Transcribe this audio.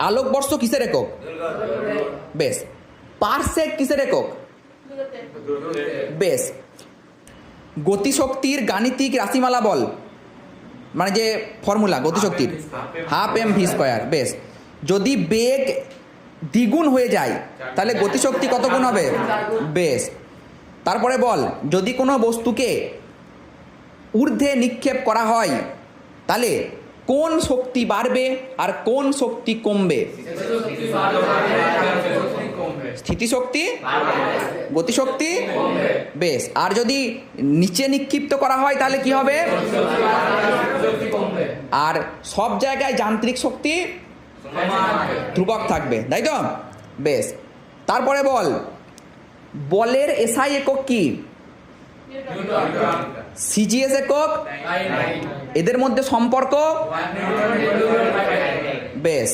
আলোকবর্ষ কিসের একক? বেশ। পারসেক কিসের একক? বেশ। গতিশক্তির গাণিতিক রাশিমালা বল, মানে যে ফর্মুলা গতিশক্তির, হাফ এম ভি স্কোয়ার। বেশ। যদি বেগ দ্বিগুণ হয়ে যায় তাহলে গতিশক্তি কত গুণ হবে? বেশ। তারপরে বল, যদি কোনো বস্তুকে ঊর্ধ্বে নিক্ষেপ করা হয় তাহলে কোন শক্তি বাড়বে আর কোন শক্তি কমবে? স্থিতিশক্তি, গতিশক্তি। বেশ। আর যদি নিচে নিক্ষিপ্ত করা হয় তাহলে কি হবে? আর সব জায়গায় যান্ত্রিক শক্তি ধ্রুবক থাকবে, তাই তো? বেশ। তারপরে বল, বলের এসআই একক কি? সিজিএস একক। এদের মধ্যে সম্পর্ক? বেশ।